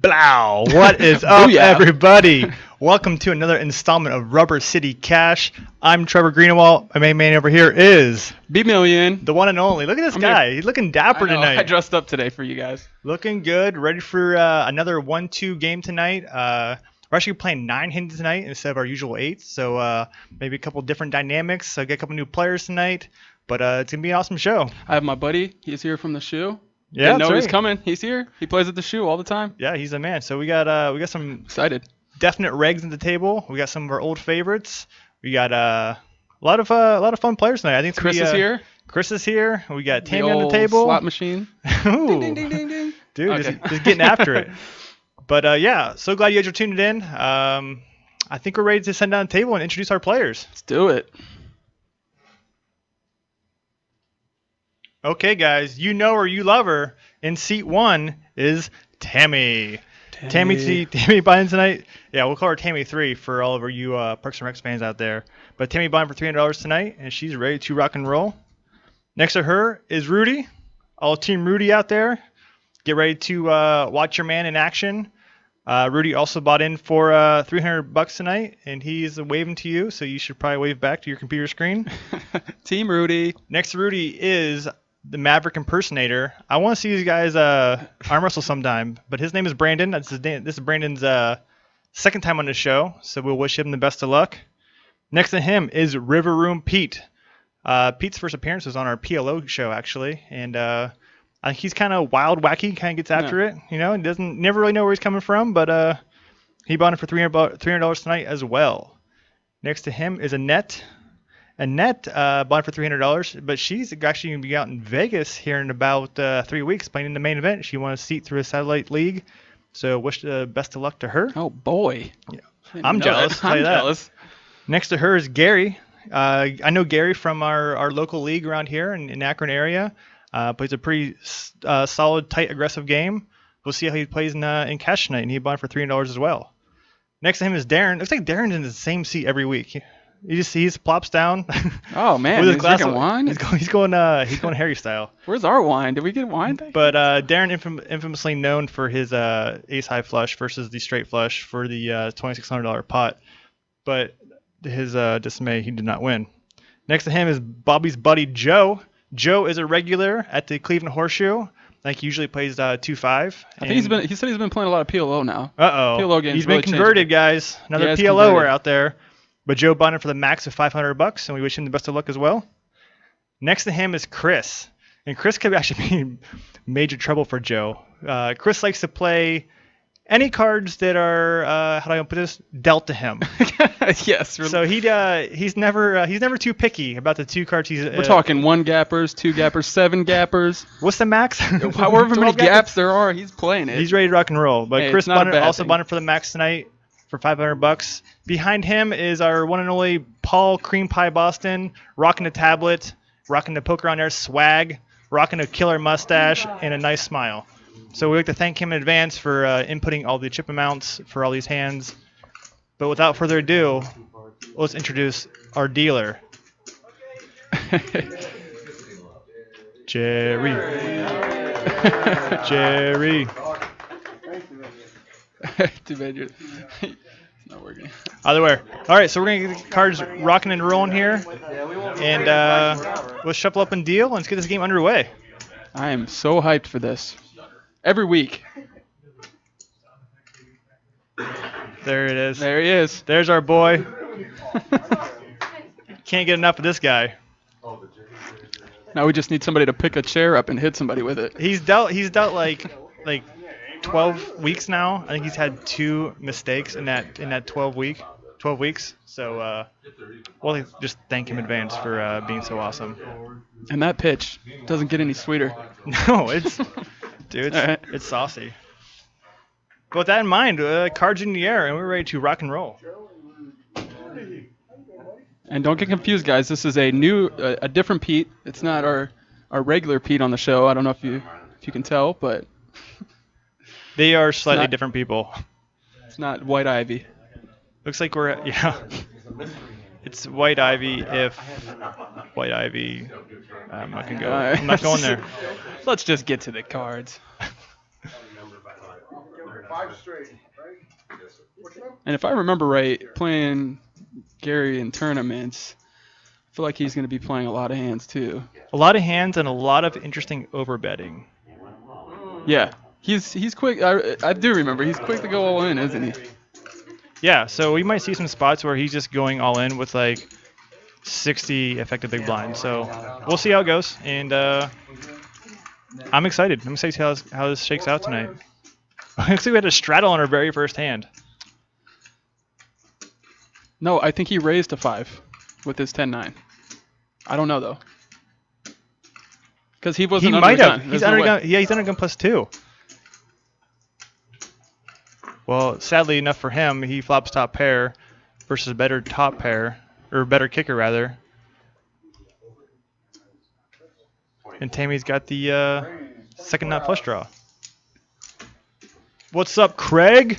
Blow! What is up, Booyah. everybody? Welcome to another installment of Rubber City Cash. I'm Trevor Greenwald. My main man over here is B-Million. the one and only. Look at this guy. He's looking dapper I know, tonight. I dressed up today for you guys. Looking good. Ready for another 1-2 game tonight. We're actually playing 9 hands tonight instead of our usual 8. So maybe a couple different dynamics. Get a couple new players tonight. But it's going to be an awesome show. I have my buddy. He's here from the shoe. Yeah, Didn't know that's he's right. coming. He's here. He plays at the shoe all the time. Yeah, he's the man. So we got some Excited. definite regs at the table. We got some of our old favorites. We got a lot of fun players tonight. I think it's Chris is here. Chris is here. We got The Tammy on the old table. slot machine. Ooh. Ding, ding, ding, ding, ding. Dude, Okay. just getting after it. But yeah, so glad you guys are tuned in. I think we're ready to send down the table and introduce our players. Let's do it. Okay, guys, you know her, you love her. In seat 1 is Tammy. Tammy buying tonight. Yeah, we'll call her Tammy 3 for all of you Parks and Rec fans out there. But Tammy buying for $300 tonight, and she's ready to rock and roll. Next to her is Rudy. All Team Rudy out there. Get ready to watch your man in action. Rudy also bought in for $300 tonight, and he's waving to you, so you should probably wave back to your computer screen. Team Rudy. Next to Rudy is the Maverick impersonator. I want to see these guys arm wrestle sometime, but his name is Brandon. This is Brandon's second time on the show, so we'll wish him the best of luck. Next to him is River Room Pete. Pete's first appearance was on our PLO show, actually, and I think he's kind of wild, wacky, kind of gets after it. You know, he never really know where he's coming from, but he bought it for $300 tonight as well. Next to him is Annette. Annette bought it for $300, but she's actually going to be out in Vegas here in about 3 weeks playing in the main event. She won a seat through a satellite league, so wish best of luck to her. Oh, boy. Yeah. I'm jealous. I'm jealous. Next to her is Gary. I know Gary from our local league around here in Akron area. Plays a pretty solid, tight, aggressive game. We'll see how he plays in cash tonight, and he bought it for $300 as well. Next to him is Darren. Looks like Darren's in the same seat every week. He plops down. Oh, man. with his He's glass drinking of wine? He's going Harry style. Where's our wine? Did we get wine back? But Darren infamously known for his ace high flush versus the straight flush for the $2,600 pot. But to his dismay, he did not win. Next to him is Bobby's buddy Joe. Joe is a regular at the Cleveland Horseshoe. I think he usually plays 2-5. I think he said he's been playing a lot of PLO now. Uh-oh. PLO games He's really been converted, guys. Another Yeah, he's PLOer converted. out there. But Joe bought it for the max of $500, and we wish him the best of luck as well. Next to him is Chris. And Chris could actually be in major trouble for Joe. Chris likes to play any cards that are, how do I put this, dealt to him. Yes. So he's never too picky about the 2 cards he's. We're talking 1 gappers, 2 gappers, 7 gappers. What's the max? However many 12 gaps there are, he's playing it. He's ready to rock and roll. But Hey, Chris it's not a bad also thing. bought it for the max tonight for $500. Behind him is our one and only Paul Cream Pie Boston, rocking the tablet, rocking the poker on there swag, rocking a killer mustache, and a nice smile. So we'd like to thank him in advance for inputting all the chip amounts for all these hands. But without further ado, let's introduce our dealer. Jerry. Jerry. Too bad it's not working. Either way. All right, so we're going to get the cards rocking and rolling here. And we'll shuffle up and deal, and let's get this game underway. I am so hyped for this. Every week. There it is. There he is. There's our boy. Can't get enough of this guy. Now we just need somebody to pick a chair up and hit somebody with it. He's dealt like 12 weeks now. I think he's had 2 mistakes in that 12 weeks. So we'll just thank him in advance for being so awesome. And that pitch doesn't get any sweeter. No, it's saucy. But with that in mind, cards in the air, and we're ready to rock and roll. And don't get confused, guys. This is a different Pete. It's not our regular Pete on the show. I don't know if you can tell, but They are slightly different people. it's not White Ivy. Looks like it's White Ivy if White Ivy. I'm not gonna go. I'm not going there. Let's just get to the cards. And if I remember right, playing Gary in tournaments, I feel like he's going to be playing a lot of hands too. A lot of hands and a lot of interesting overbetting. Yeah, he's quick. I do remember he's quick to go all in, isn't he? Yeah, so we might see some spots where he's just going all in with like 60 effective big blinds. So we'll see how it goes, and I'm excited. I'm excited to see how this shakes out tonight. Actually, we had a straddle on our very first hand. No, I think he raised to 5 with his 10-9. I don't know though, because he wasn't He under might the have. gun. He's There's no under way. gun. Yeah, he's under gun +2. Well, sadly enough for him, he flops top pair versus a better top pair, or better kicker rather. And Tammy's got the second nut flush draw. What's up, Craig?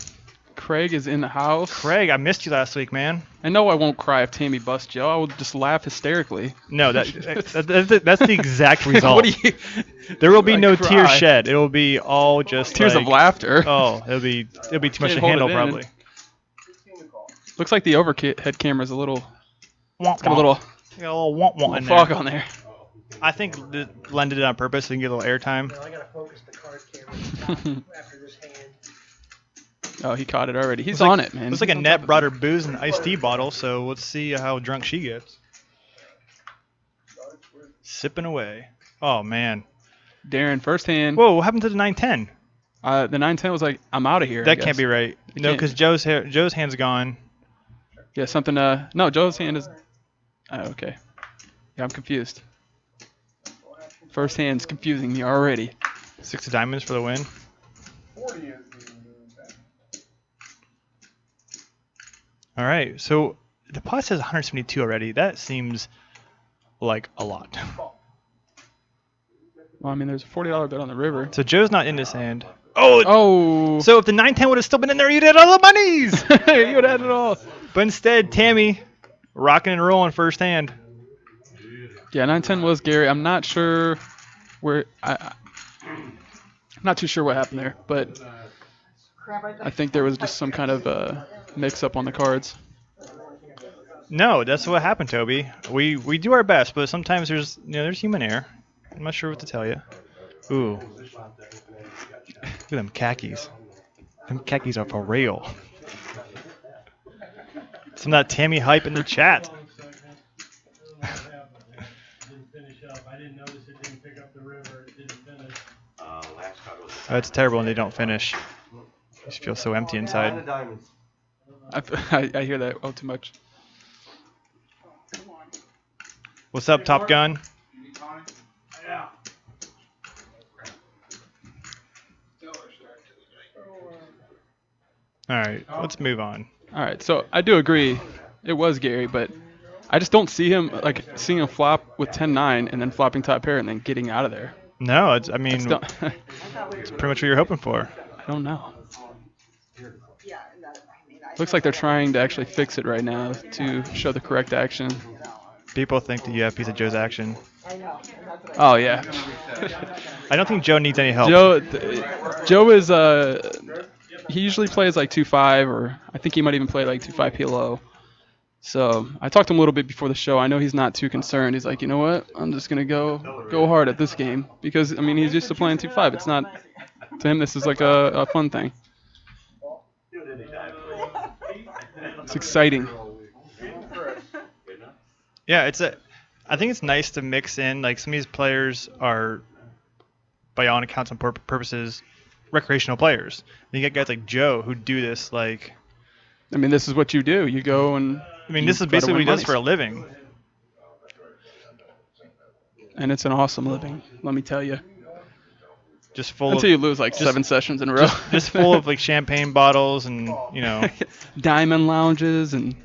Craig is in the house. Craig, I missed you last week, man. I know I won't cry if Tammy busts Joe. I will just laugh hysterically. No, that's the exact result. What do you? There will be no cry. tears shed. It will be all just Tears like, of laughter. Oh, it'll be too much Can't to hold handle it in. probably. Looks like the overhead camera's a little. Womp, It's got a little, got a little womp womp in fog there. on there. I think Len did it on purpose so he can get a little airtime. I gotta focus the card camera after this hand. Oh, he caught it already. He's Looks like- on it, man. Looks like He's a on net top brought of her booze and iced tea bottle, so let's see how drunk she gets. Sipping away. Oh man. it. Darren, first hand. Whoa, what happened to the 910? The 910 was like, I'm out of here. I That guess. can't be right. It No, can't. because Joe's hand's gone. Yeah, something. No, Joe's hand is. Oh, okay. Yeah, I'm confused. First hand's confusing me already. 6 of diamonds for the win. All right, so the pot says 172 already. That seems like a lot. Well, I mean, there's a $40 bet on the river. So Joe's not in this hand. Oh, Oh. so if the 910 would have still been in there, you'd had all the monies. you would have had it all. But instead, Tammy rocking and rolling first hand. Yeah, 910 was Gary. I'm not sure where. I'm not too sure what happened there, but I think there was just some kind of mix-up on the cards. No, that's what happened, Toby. We do our best, but sometimes there's human error. I'm not sure what to tell you. Ooh. Look at them khakis. Them khakis are for real. Some of that Tammy hype in the chat. Oh, it's terrible when they don't finish. You just feel so empty inside. I hear that all too much. What's up, Top Gun? All right, let's move on. All right, so I do agree, it was Gary, but I just don't see him seeing him flop with 10-9 and then flopping top pair and then getting out of there. No, I I mean, don't, it's pretty much what you're hoping for. I don't know. Looks like they're trying to actually fix it right now to show the correct action. People think that you have a piece of Joe's action. Oh yeah, I don't think Joe needs any help. Joe is he usually plays like 2-5, or I think he might even play like 2-5 PLO. So I talked to him a little bit before the show. I know he's not too concerned. He's like, you know what? I'm just gonna go hard at this game because I mean he's used to playing 2-5. It's not to him. This is like a fun thing. It's exciting. Yeah, I think it's nice to mix in, like, some of these players are, by all accounts and purposes, recreational players. And you get guys like Joe who do this, like, I mean, this is what you do. You go and. I mean, you this is try to basically what win he does monies. for a living. And it's an awesome living, let me tell you. Just full Until of, you lose like 7 sessions in a row. just full of, like, champagne bottles and, you know, Diamond lounges and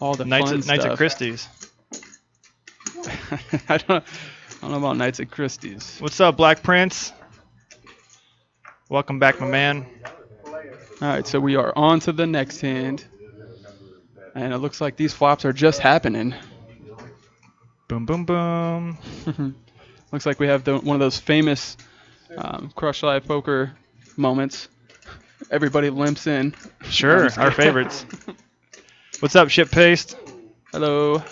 all the nights fun at stuff. Christie's. I don't know about nights at Christie's. What's up, Black Prince? Welcome back, my man. All right, so we are on to the next hand. And it looks like these flops are just happening. Boom, boom, boom. Looks like we have one of those famous Crush Live poker moments Everybody limps in. Sure, our favorites. What's up, Ship Paste? Hello.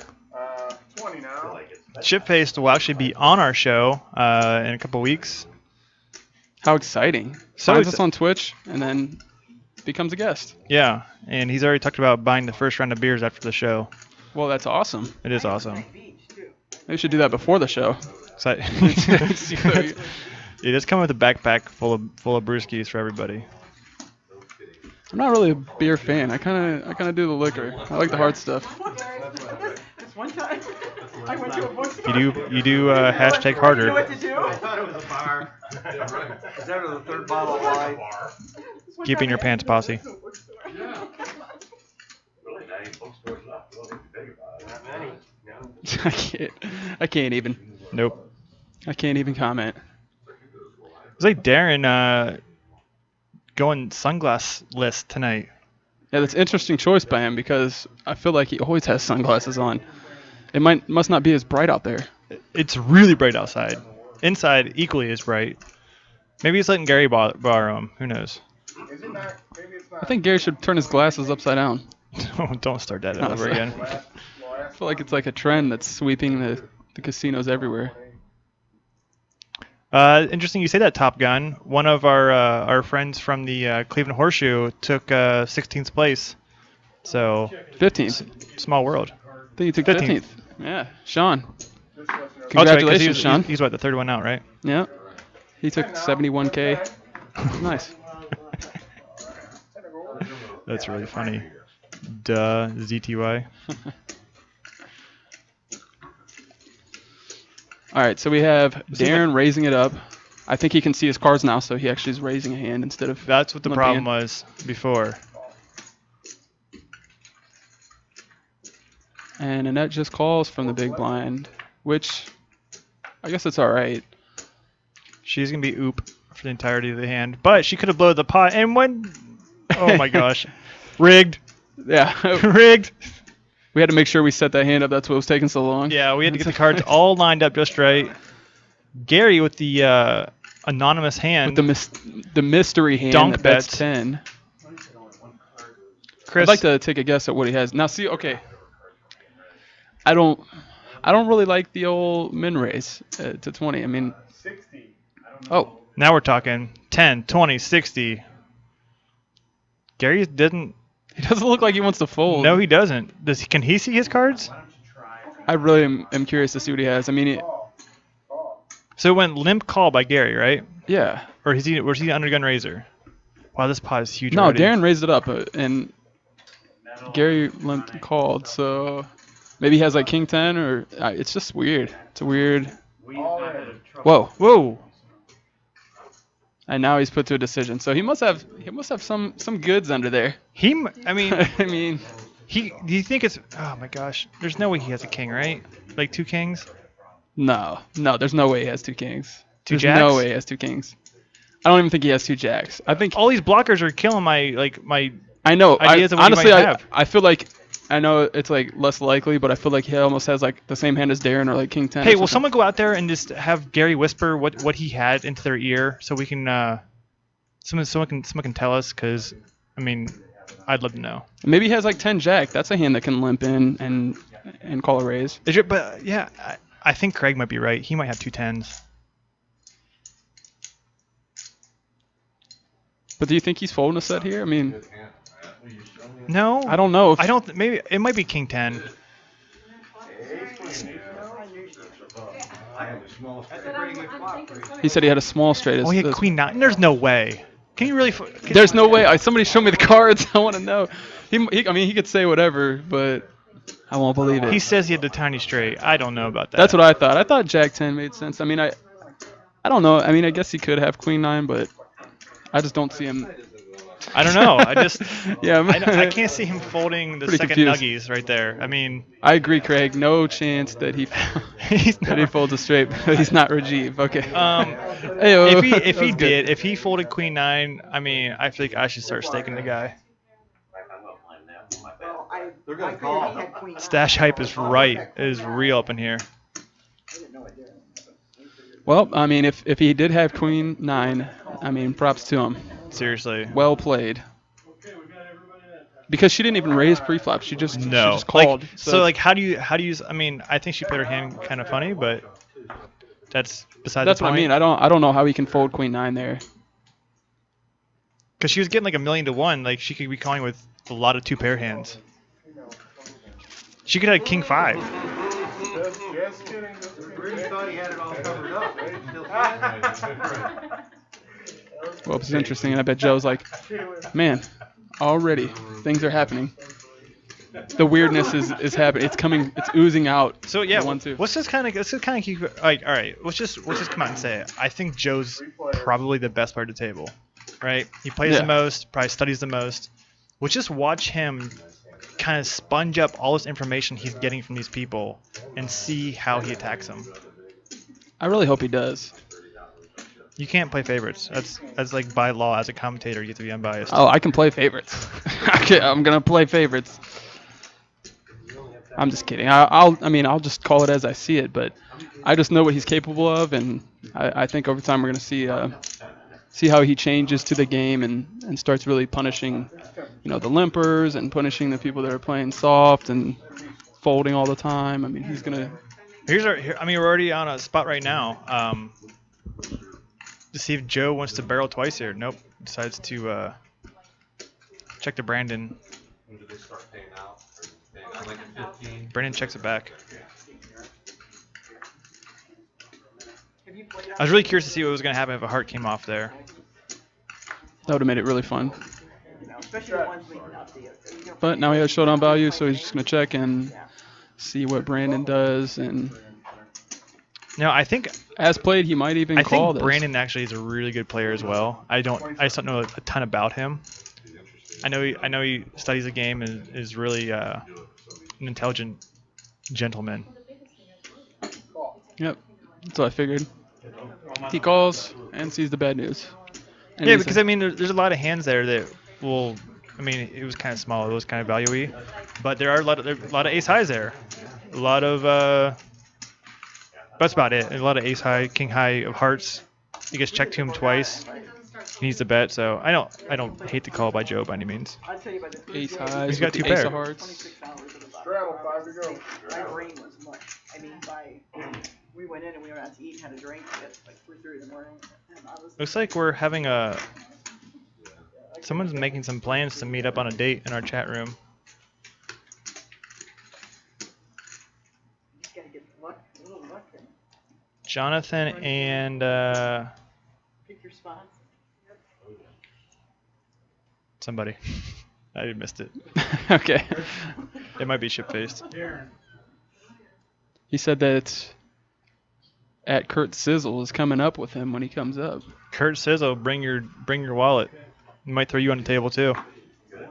20 now. Ship Paste will actually be on our show in a couple weeks. How exciting. So Finds us on Twitch and then becomes a guest. Yeah, and he's already talked about buying the first round of beers after the show. Well, that's awesome. It is awesome. They should do that before the show. You just come with a backpack full of brewskis for everybody. I'm not really a beer fan. I kind of do the liquor. I like the hard stuff. This one time, I went to a bookstore. You do hashtag You know harder. what to do? I thought it was a bar. Is that the third bottle of wine? This one Keep in time your I pants, actually posse. went to a bookstore. Not many. No. I can't even. Nope. I can't even comment. It's like Darren going sunglass list tonight. Yeah, that's an interesting choice by him because I feel like he always has sunglasses on. It must not be as bright out there. It's really bright outside. Inside, equally as bright. Maybe he's letting Gary borrow them. Who knows? Is it not? Maybe it's not. I think Gary should turn his glasses upside down. Don't start that No, over sorry. again. I feel like it's like a trend that's sweeping the casinos everywhere. Interesting you say that, Top Gun. One of our friends from the Cleveland Horseshoe took 16th place. So 15th. small world. I think he took 15th. 15th. Yeah, Sean. Oh, that's right, 'cause Congratulations, Sean. He's what, the third one out, right? Yeah. He took 71K. Nice. That's really funny. Duh, ZTY. All right, so we have Darren raising it up. I think he can see his cards now, so he actually is raising a hand instead of. That's what the limping problem in. was before. And Annette just calls from the big blind, which I guess it's all right. She's going to be oop for the entirety of the hand. But she could have blown the pot. And when... Oh, my gosh. Rigged. Yeah. Rigged. We had to make sure we set that hand up. That's what was taking so long. Yeah, we had to get the cards all lined up just right. Gary with the anonymous hand. With the mystery hand Donk that bets bets. 10. Chris, I'd like to take a guess at what he has. Now, see, okay. I don't really like the old min raise to 20. I mean, 60. I don't know. oh, now we're talking 10, 20, 60. Gary didn't... he doesn't look like he wants to fold. No, he doesn't. Can he see his cards? Why don't you try? I really am curious to see what he has. I mean, So it went limp call by Gary, right? yeah. Or was he the undergun raiser? Wow, this pot is huge No, already. Darren raised it up, and Gary limped called. So maybe he has like king 10, or it's just weird. It's a weird. Whoa. Whoa. And now he's put to a decision. So he must have some goods under there. I mean, I mean, do you think it's... Oh, my gosh. There's no way he has a king, right? Like two kings? no, there's no way he has two kings. Two There's jacks? no way he has two kings. I don't even think he has two jacks. I think All these blockers are killing my... I know. ideas of what he honestly, might have. I feel like I know it's like less likely, but I feel like he almost has like the same hand as Darren or like king 10. Hey, or will something. someone go out there and just have Gary whisper what he had into their ear so we can... Someone can tell us, because, I mean, I'd love to know. Maybe he has like 10 jack. That's a hand that can limp in and call a raise. But, yeah, I think Craig might be right. He might have two tens. But do you think he's folding a set here? I mean, No? I don't know. I don't... Maybe... It might be king 10. He said he had a small straight. Oh, he had queen 9. There's no way. Can you really... There's no way. Somebody show me the cards. I want to know. I mean, he could say whatever, but I won't believe it. He says he had the tiny straight. I don't know about that. That's what I thought. I thought Jack 10 made sense. I mean, I don't know. I mean, I guess he could have Queen 9, but I just don't see him. I don't know. I just... Yeah, I can't see him folding the Pretty second confused. nuggies right there. I mean... I agree, Craig. No chance that he He's that he not... folds a straight. He's not Rajiv. Okay. If he That was good. did, if he folded queen 9, I mean, I think I should start staking the guy. Well, I figured he had queen nine. Stash hype is right. It is real up in here. Well, I mean, if he did have Queen 9, I mean, props to him. Seriously. Well played. Because she didn't even raise pre-flop. She just No. called. Like, so like how do you I mean, I think she played her hand kind of funny, but that's beside that's the what I point. mean. I don't know how he can fold queen 9 there. Because she was getting like 1,000,000 to 1. Like she could be calling with a lot of 2-pair hands. She could have king 5. Rudy thought he had it all covered up. Well, it's interesting, and I bet Joe's like, man, already things are happening. The weirdness is happening. It's coming. It's oozing out. So yeah, the 1-2. let's just kind of keep it, like, all right. Let's just come out and say it. I think Joe's probably the best part of the table, right? He plays Yeah. the most, probably studies the most. Let's just watch him kind of sponge up all this information he's getting from these people and see how he attacks them. I really hope he does. You can't play favorites. That's like by law as a commentator, you have to be unbiased. Oh, I can play favorites. Okay, I'm gonna play favorites. I'm just kidding. I'll just call it as I see it. But I just know what he's capable of, and I think over time we're gonna see how he changes to the game and starts really punishing, the limpers and punishing the people that are playing soft and folding all the time. I mean, he's gonna. I mean, we're already on a spot right now. To see if Joe wants to barrel twice here. Nope. Decides to check to Brandon. When did they start paying out? Paying out like at 15? Brandon checks it back. I was really curious to see what was going to happen if a heart came off there. That would have made it really fun. Especially the ones we can update. But now he has showdown value, so he's just gonna check and see what Brandon does. And No, I think as played, he might even I call think this. Brandon actually is a really good player as well. I just don't know a ton about him. I know he studies the game and is really an intelligent gentleman. Yep, that's what I figured. He calls and sees the bad news. And Yeah, he's because like, I mean, there's a lot of hands there that will. I mean, it was kind of small. It was kind of value-y, but there are a lot of ace highs there. A lot of that's about it. A lot of ace high, king high of hearts. He gets checked to him twice. He needs to bet, so I don't hate the call by Joe by any means. I'll tell you by the ace Thursday, highs He's got with the two ace pair. of hearts. 26 hours of the box. Straddle, 5 to go. My brain was mush. I mean, we went in and we went out to eat and had a drink at like 3:30 in the morning. And I was Looks like we're having someone's making some plans to meet up on a date in our chat room. just gotta get luck, a little luck and Jonathan and pick your spots. somebody. I missed it. Okay. It might be ship-faced. He said that at Kurt Sizzle is coming up with him when he comes up. Kurt Sizzle, bring your wallet. He might throw you on the table too. That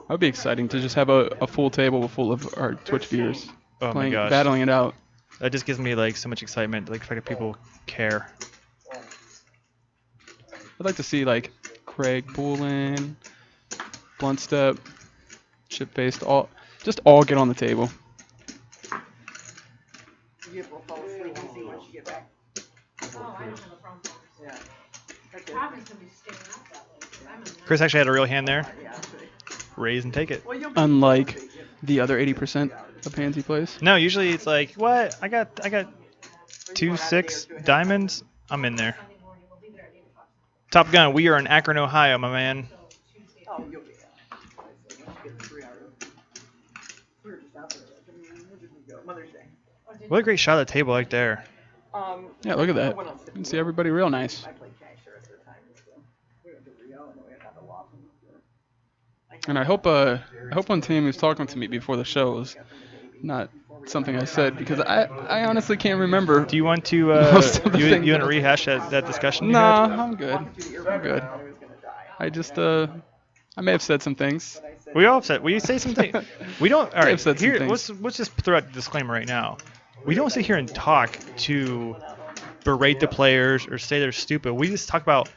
would be exciting to just have a full table full of our Twitch viewers Oh my playing, gosh. battling it out. That just gives me like so much excitement. Like the fact that people care. I'd like to see like Craig Poulin, Blunt Step, Chip Faced, all get on the table. You will fall asleep and see once you get back. Oh, I don't have a problem. Yeah. That's it. Probably somebody's staying up that late. I'm in there. Chris actually had a real hand there. Yeah, actually. Raise and take it. Well, you'll Unlike the other 80% of hands he plays. No, usually it's like, what? I got 2-6 diamonds. I'm in there. Sunday morning, we'll leave it at 8 o'clock. Top Gun, we are in Akron, Ohio, my man. Tuesday. Oh, you'll be out. Once you get the 3 hours. We were just out there. Where did we go? Mother's Day. What a great shot of the table right there. Yeah, look at that. I went on You can see everybody real nice. I played cash the rest of the time. So we went to Rio and then we had the Waffle. And I hope one team who's talking to me before the show is not something I said, because I honestly can't remember. Do you want to Most of the you things want to that- rehash that discussion? you Nah, had? I'm good. I'm good. I just I may have said some things. We all upset. We say something. We don't. All right. I've said some Here, things. let's just throw out the disclaimer right now. We don't sit here and talk to berate the players or say they're stupid. We just talk about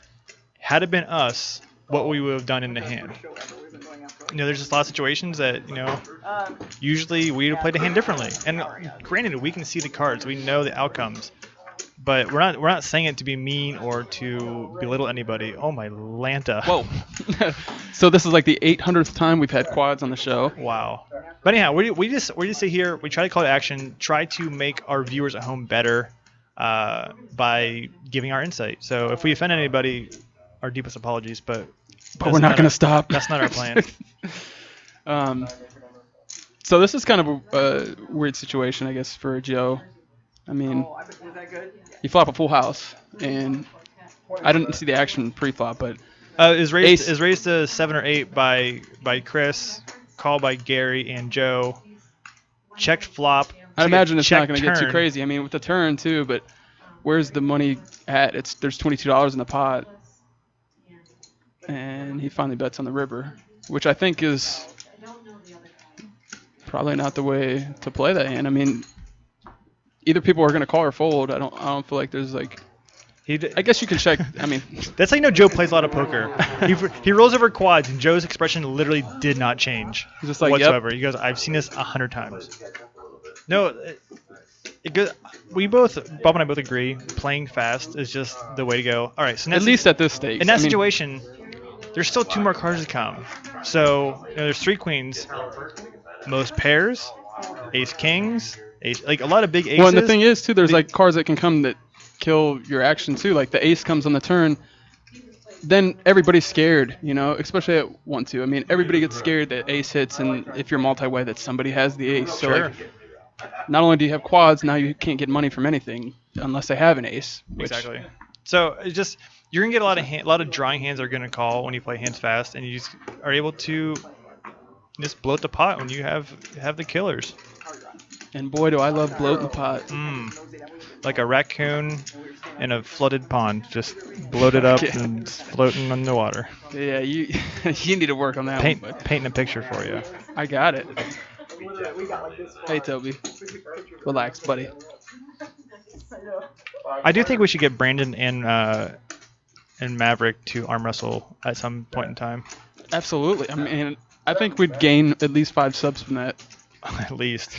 had it been us, what we would have done in the hand. There's just a lot of situations that usually we would have played the hand differently. And granted, we can see the cards. We know the outcomes. but we're not saying it to be mean or to belittle anybody. Oh my Lanta. Whoa. So this is like the 800th time we've had quads on the show. Wow. But anyhow, we just sit here. We try to call to action. Try to make our viewers at home better by giving our insight. So if we offend anybody, our deepest apologies. But We're not going to stop. That's not our plan. So this is kind of a weird situation, I guess, for Joe. I mean, Was that good? you flop a full house, and I didn't see the action pre-flop, but Is raised to 7 or 8 by Chris, called by Gary and Joe. Checked flop. I imagine it's not going to get too turn. crazy. I mean, with the turn too, but where's the money at? There's $22 in the pot, and he finally bets on the river, which I think is probably not the way to play that hand. I mean, either people are going to call or fold. I don't feel like there's like. I guess you can check. I mean, That's how you know Joe plays a lot of poker. He rolls over quads, and Joe's expression literally did not change he's just like, yep. whatsoever. He goes, "I've seen this 100 times." No, Bob and I both agree. Playing fast is just the way to go. All right, so At least at this stage. in that situation, there's still 2 more cards to come. So there's 3 queens, most pairs, ace kings, like a lot of big aces. Well, and the thing is too, there's like cards that can come that kill your action too. Like the ace comes on the turn, then everybody's scared, especially at 1-2. I mean, everybody gets scared that ace hits, and if you're multi-way, that somebody has the ace. So Sure. like, not only do you have quads, now you can't get money from anything unless they have an ace. Exactly. So it's just you're gonna get a lot of drawing hands are gonna call when you play hands fast, and you just are able to just bloat the pot when you have the killers. And boy, do I love bloating the pot. Like a raccoon in a flooded pond, just bloated up Yeah. and just floating on the water. Yeah, you you need to work on that one. But Painting a picture for you. I got it. Hey, Toby. Relax, buddy. I do think we should get Brandon and Maverick to arm wrestle at some point in time, Absolutely. I mean, I think we'd gain at least 5 subs from that. at least.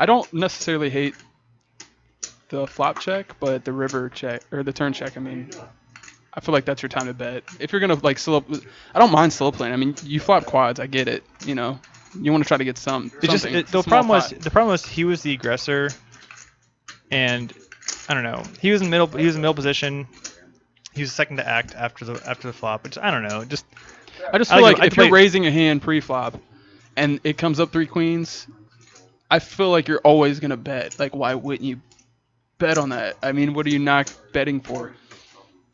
I don't necessarily hate the flop check, but the river check or the turn check. I mean, I feel like that's your time to bet. If you're gonna like slow, I don't mind slow playing. I mean, you flop quads, I get it. You want to try to get something. The problem was he was the aggressor, and I don't know. He was in middle position. He was second to act after the flop, which I don't know. I just feel like if you're raising a hand pre-flop, and it comes up 3 queens, I feel like you're always gonna bet. Like, why wouldn't you bet on that? I mean, what are you not betting for?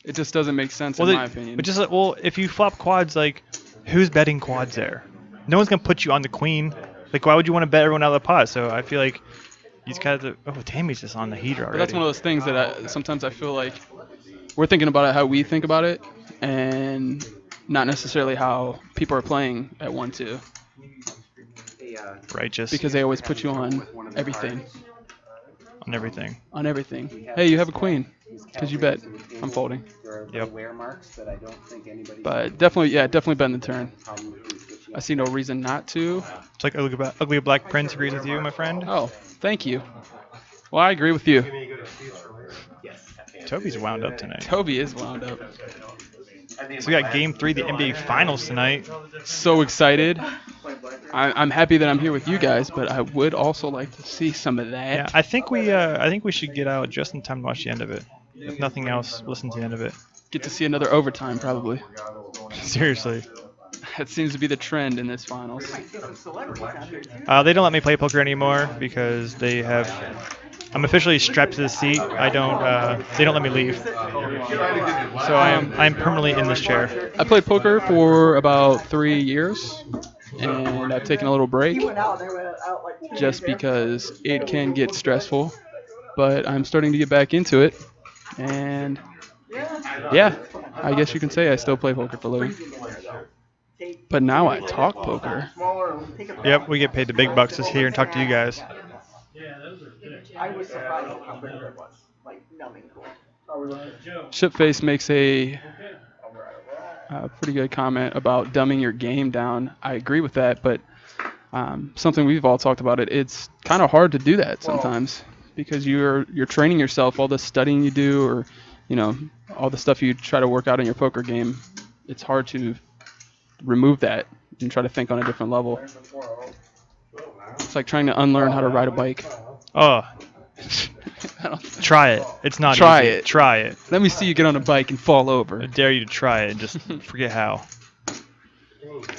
It just doesn't make sense in my opinion. But if you flop quads, like, who's betting quads there? No one's gonna put you on the queen. Like, why would you want to bet everyone out of the pot? So I feel like he's kind of. Oh, Tammy's just on the heater already. But that's one of those things that sometimes I feel like we're thinking about it how we think about it, and not necessarily how people are playing at 1-2. Righteous. Because they always put you on everything. On everything. On everything. Hey, you have a queen. Because you bet. I'm folding. Yep. But definitely bet in the turn. I see no reason not to. It's like Ugly Black Prince agrees with you, my friend. Oh, thank you. Well, I agree with you. Toby's wound up tonight. Toby is wound up. So we got Game 3 of the NBA Finals tonight. So excited. I'm happy that I'm here with you guys, but I would also like to see some of that. Yeah, I think we should get out just in time to watch the end of it. If nothing else, listen to the end of it. Get to see another overtime, probably. Seriously. That seems to be the trend in this finals. They don't let me play poker anymore because I'm officially strapped to the seat. They don't let me leave. So I'm permanently in this chair. I played poker for about 3 years, and I've taken a little break just because it can get stressful. But I'm starting to get back into it, and yeah, I guess you can say I still play poker for a living. But now I talk poker. Yep, we get paid the big bucks to sit here and talk to you guys. I was surprised at how good it was. Like, numbing cool. Shipface makes a pretty good comment about dumbing your game down. I agree with that, but something we've all talked about. It's kind of hard to do that sometimes because you're training yourself. All the studying you do, or all the stuff you try to work out in your poker game. It's hard to remove that and try to think on a different level. It's like trying to unlearn how to ride a bike. Oh, try it. It's not Try easy. it. Try it. Let me see you get on a bike and fall over. I dare you to try it and just forget how.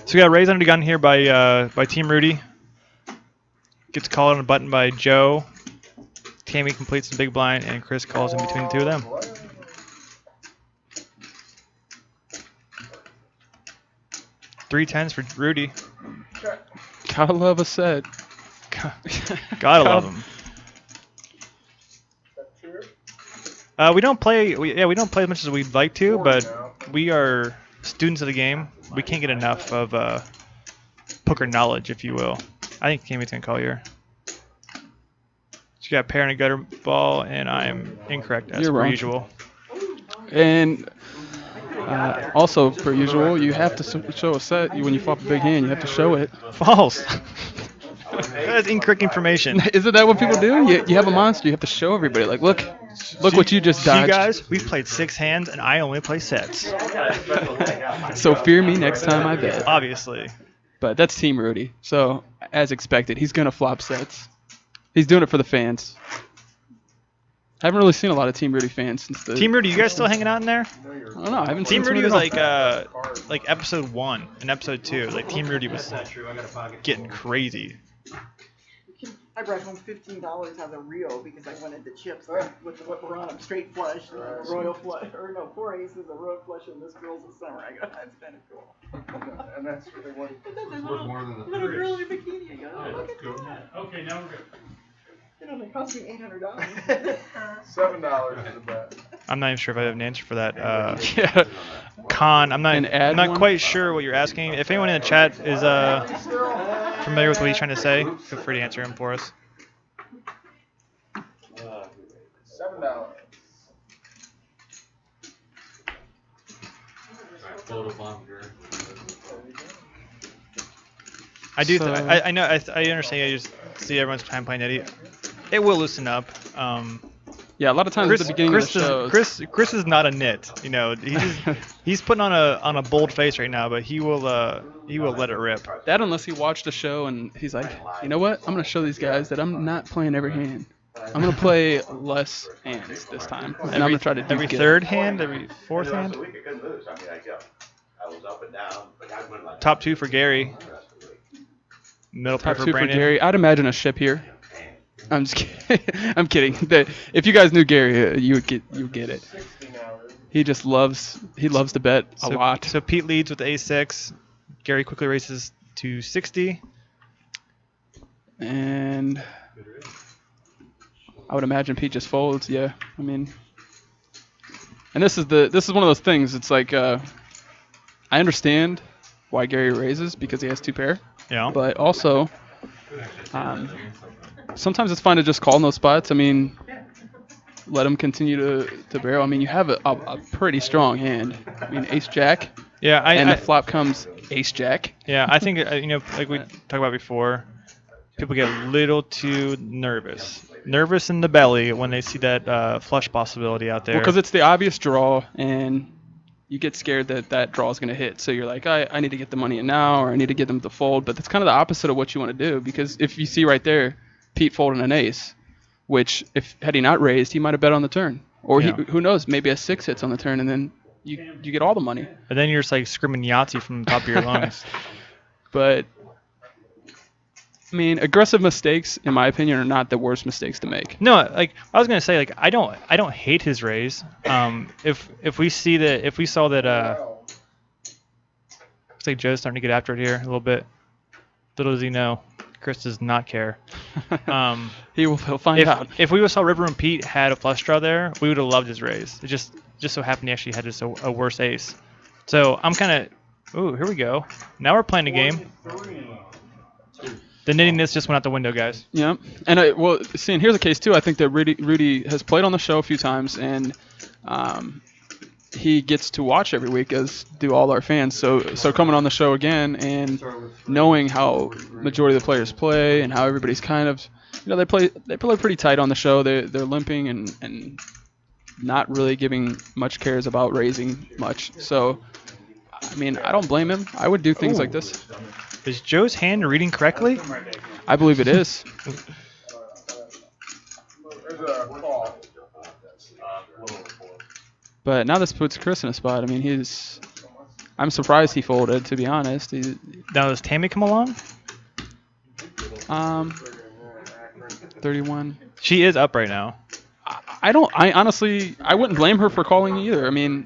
So we got raised under the gun here by Team Rudy. Gets called on a button by Joe. Tammy completes the big blind, and Chris calls in between the two of them. Three tens for Rudy. Gotta love a set. Gotta love him. We don't play. We don't play as much as we'd like to, but we are students of the game. We can't get enough of poker knowledge, if you will. I think Tammy's gonna call here. She got a pair and a gutter ball, and I'm incorrect as You're per wrong. usual. And also, per usual, you have to show a set. When you flop a big hand, you have to show it. False. That's incorrect information. Isn't that what people do? You have a monster. You have to show everybody. Like, look what you just See, dodged. guys, we've played 6 hands, and I only play sets. So fear me next time I bet. Obviously. But that's Team Rudy. So, as expected, he's going to flop sets. He's doing it for the fans. I haven't really seen a lot of Team Rudy fans since the... Team Rudy, you guys still hanging out in there? I don't know. I haven't Team seen Rudy too was many like episode 1 and episode 2. Like Team Rudy was getting crazy. I brought home $15 as a Rio because I wanted the chips with what were on them, straight flush, and a royal flush, or no, 4 aces, a royal flush, and this girl's a samurai. I go, that's kind of cool. And that's really what There's worth more than the little three. girl in a bikini. I go, oh, look at that. Okay, now we're good. It only cost me $800. $7 is a bet. I'm not even sure if I have an answer for that. Yeah. Con, I'm An ad one? quite sure what you're asking. If anyone in the chat is familiar with what he's trying to say, feel free to answer him for us. $7. I do. So- I know. I understand. You just see everyone's time playing Eddie. It will loosen up. Yeah, a lot of times at the beginning of the shows... Chris is not a nit. You know, he's putting on a bold face right now, but he will let it rip. That unless he watched the show and he's like, you know what? I'm going to show these guys that I'm not playing every hand. I'm going to play less hands this time. And I'm going to try to do Every good. third hand, every fourth hand. Top 2 for Gary. Middle pair Top for 2 for Brandon. Gary. I'd imagine a ship here. I'm just kidding. I'm kidding. If you guys knew Gary, you would get it. He just loves to bet a lot. So Pete leads with the A6. Gary quickly races to 60. And I would imagine Pete just folds. Yeah, I mean, and this is one of those things. It's like I understand why Gary raises because he has 2 pair, Yeah. but also sometimes it's fine to just call in those spots. I mean, let him continue to barrel. I mean, you have a pretty strong hand. I mean, Ace Jack, Yeah. and the flop comes Ace Jack. Yeah, I think like we talked about before, people get a little too nervous in the belly when they see that flush possibility out there. Well, because it's the obvious draw, and you get scared that draw is going to hit. So you're like, I need to get the money in now, or I need to get them to fold. But that's kind of the opposite of what you want to do, because if you see right there, Pete folding an ace, which had he not raised, he might have bet on the turn. Or Yeah. who knows, maybe a 6 hits on the turn, and then you get all the money. And then you're just like screaming Yahtzee from the top of your lungs. But I mean, aggressive mistakes, in my opinion, are not the worst mistakes to make. No, like I was gonna say, like I don't hate his raise. If we saw that looks like Joe's starting to get after it here a little bit. Little does he know, Chris does not care. He'll find out. If we saw River and Pete had a flush draw there, we would have loved his raise. It just so happened he actually had just a worse ace. So I'm kind of, ooh, here we go. Now we're playing a game. The nittiness just went out the window, guys. Yeah, and here's a case too. I think that Rudy has played on the show a few times, and he gets to watch every week, as do all our fans. So coming on the show again and knowing how majority of the players play and how everybody's kind of, they play pretty tight on the show. They're limping and not really giving much cares about raising much. So I mean, I don't blame him. I would do things like this. Is Joe's hand reading correctly? I believe it is. But now this puts Chris in a spot. I mean, I'm surprised he folded, to be honest. Now does Tammy come along? 31. She is up right now. I honestly, I wouldn't blame her for calling either. I mean,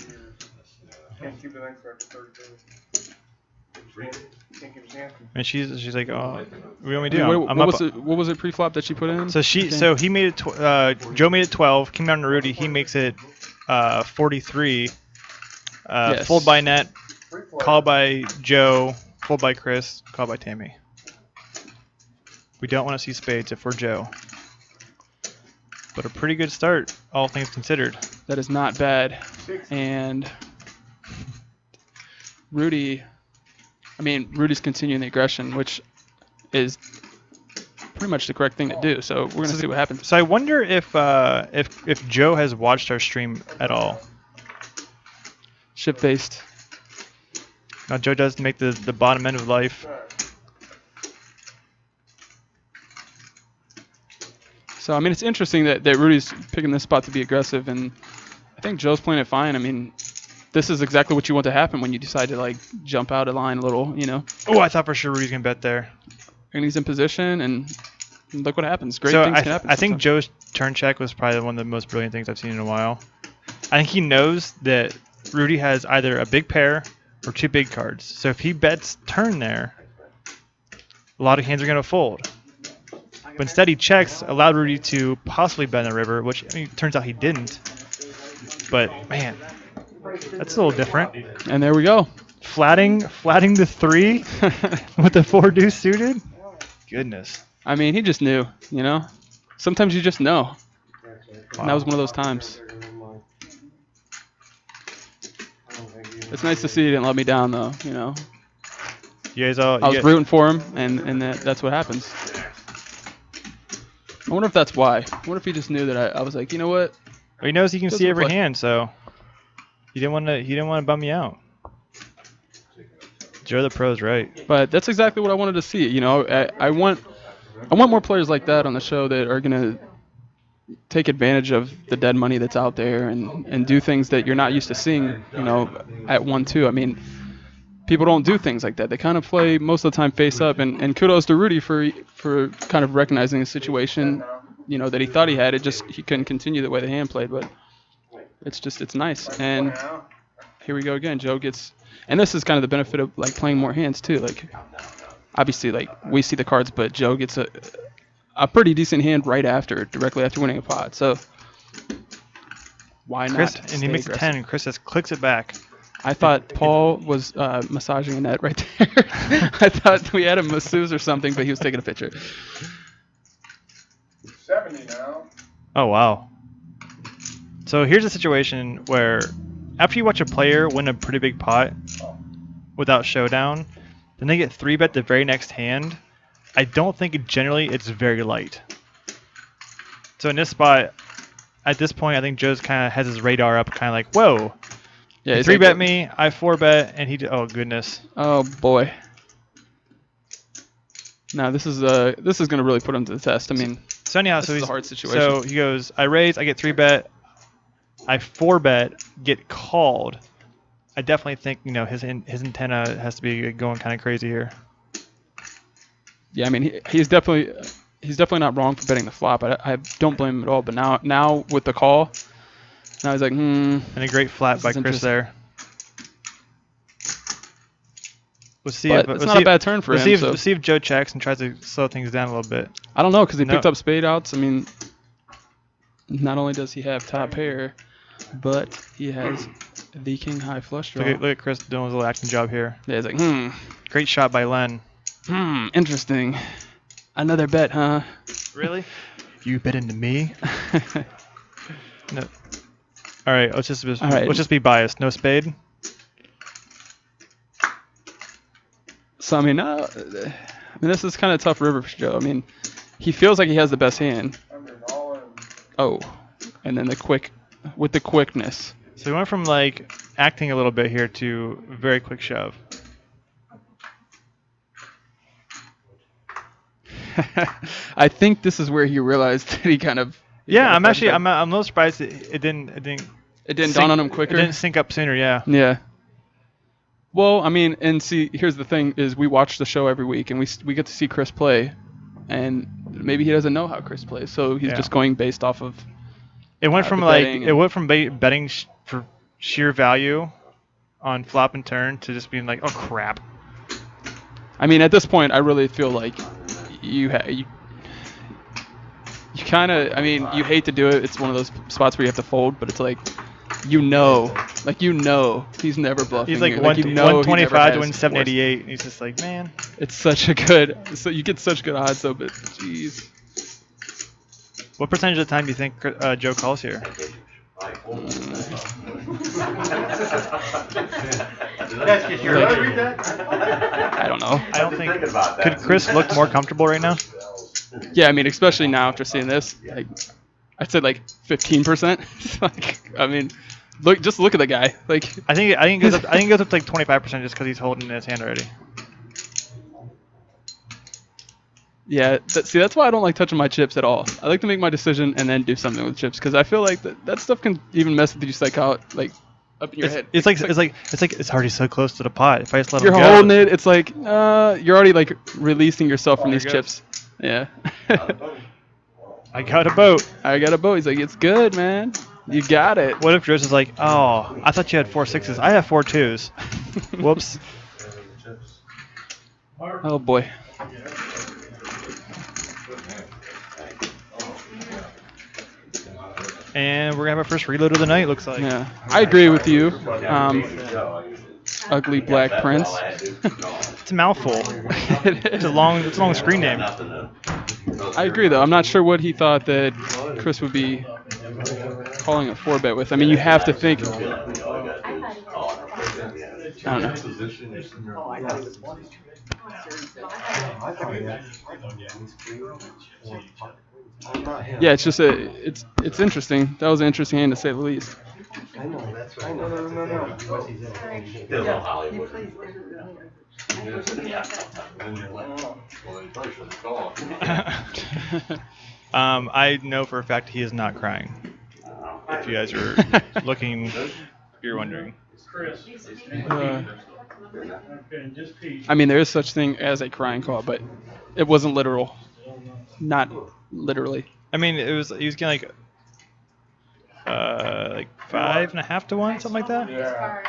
And she's like, oh, what do you want me to do? what was it pre-flop that she put in? So he made it. Joe made it 12. Came down to Rudy. He makes it 43. Yes. Fold by net. Call by Joe. Fold by Chris. Call by Tammy. We don't want to see spades if we're Joe. But a pretty good start, all things considered. That is not bad. And Rudy's continuing the aggression, which is pretty much the correct thing to do. So we're going to see what happens. So I wonder if Joe has watched our stream at all. Ship-based. Now Joe does make the bottom end of life. So, I mean, it's interesting that Rudy's picking this spot to be aggressive, and I think Joe's playing it fine. I mean, this is exactly what you want to happen when you decide to, like, jump out of line a little, Oh, I thought for sure Rudy's going to bet there. And he's in position, and look what happens. Great So things can happen. I think sometimes. Joe's turn check was probably one of the most brilliant things I've seen in a while. I think he knows that Rudy has either a big pair or two big cards. So if he bets turn there, a lot of hands are going to fold. But instead he checks, allowed Rudy to possibly bet in the river, which turns out he didn't. But man, that's a little different. And there we go. Flatting the 3 with the 4 deuce suited. Goodness. I mean, he just knew, Sometimes you just know. And that was one of those times. It's nice to see he didn't let me down, though, You guys all. I was rooting for him, and that's what happens. I wonder if that's why. I wonder if he just knew that I was like, you know what? Well, he knows he can Doesn't see every play. hand, so he didn't want to bum me out. Joe the pro's right. But that's exactly what I wanted to see. I want more players like that on the show that are gonna take advantage of the dead money that's out there and do things that you're not used to seeing. At 1-2. I mean, people don't do things like that. They kind of play most of the time face up. And kudos to Rudy for kind of recognizing the situation, that he thought he had. He couldn't continue the way the hand played. But it's nice. And here we go again. Joe gets. And this is kind of the benefit of like playing more hands too. Like obviously like we see the cards, but Joe gets a pretty decent hand directly after winning a pot. So why Chris, not? and he makes a 10, and Chris just clicks it back. I thought Paul was massaging a net right there. I thought we had a masseuse or something, but he was taking a picture. 70 now. Oh, wow. So here's a situation where after you watch a player win a pretty big pot without showdown, then they get 3-bet the very next hand. I don't think generally it's very light. So in this spot, at this point, I think Joe's kind of has his radar up, kind of like, whoa. Yeah, He 3-bet me, I 4-bet, and he oh goodness. Oh boy. Now this is gonna really put him to the test. I mean, So anyhow, this is a hard situation. So he goes, I raise, I get 3-bet, I 4-bet, get called. I definitely think his antenna has to be going kind of crazy here. Yeah, I mean he's definitely not wrong for betting the flop. I don't blame him at all. But now with the call, now he's like, And a great flat by is Chris there. We'll see But it's not a bad turn for him. We'll see if Joe checks and tries to slow things down a little bit. I don't know because he No. picked up spade outs. I mean, not only does he have top pair, but he has the king high flush draw. Look at Chris doing his little acting job here. Yeah, he's like, Great shot by Len. interesting. Another bet, huh? Really? You bet into me? No. All All right, let's just All right. let's just be biased. No spade. So I mean, this is kind of tough river for Joe. I mean, he feels like he has the best hand. Oh, and then the quickness. So we went from like acting a little bit here to very quick shove. I think this is where he realized that he kind of. Yeah, I'm a little surprised it didn't dawn on him quicker. It didn't sync up sooner. Yeah. Yeah. Well, I mean, and see, here's the thing: is we watch the show every week, and we get to see Chris play, and maybe he doesn't know how Chris plays, so he's just going based off of. It went from betting for sheer value on flop and turn to just being like, oh crap. I mean, at this point, I really feel like you kind of. I mean, you hate to do it. It's one of those spots where you have to fold, but it's like. He's never bluffing. He's like, you. 125 to win 788. He's just like, man. It's such a good. So you get such good odds, though. But jeez. What percentage of the time do you think Joe calls here? I don't know. I don't think. Could Chris look more comfortable right now? Yeah, I mean, especially now after seeing this, like, I'd say like 15%. Like, I mean, look at the guy. Like, I think it goes up to like 25% just because he's holding in his hand already. Yeah, that's why I don't like touching my chips at all. I like to make my decision and then do something with chips because I feel like that stuff can even mess with you up in your head. It's already so close to the pot. If I just let him You're go, holding it. It's like you're already like releasing yourself from these chips. Yeah. I got a boat. He's like, it's good, man. You got it. What if Joe's is like, oh, I thought you had 4 6s. I have 4 2s. Whoops. Oh boy. And we're gonna have our first reload of the night. Looks like. Yeah, I agree with you. Ugly Black Prince. It's a mouthful. It's a long screen name. I agree, though. I'm not sure what he thought that Chris would be calling a 4-bet with. I mean, you have to think. I don't know. Yeah, it's just it's interesting. That was an interesting hand to say the least. I know, that's right. No. I know for a fact he is not crying. If you guys are looking, if you're wondering. I mean, there is such thing as a crying call, but it wasn't literal. Not literally. I mean, he was getting like 5.5 to 1, something like that. Yeah.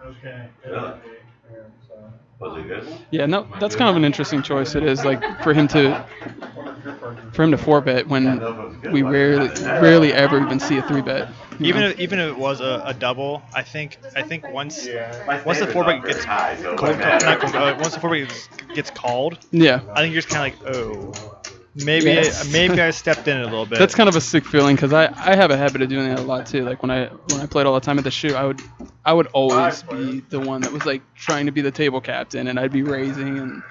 Okay. Was it good? Yeah, no, that's kind of an interesting choice. It is like for him to 4-bet when we rarely ever even see a 3-bet. Even if it was a double, I think once the 4-bet gets once the 4-bet gets called, yeah, I think you're just kind of like, oh, maybe I stepped in a little bit. That's kind of a sick feeling because I have a habit of doing that a lot too. Like when I played all the time at the shoe, I would always be the one that was like trying to be the table captain, and I'd be raising and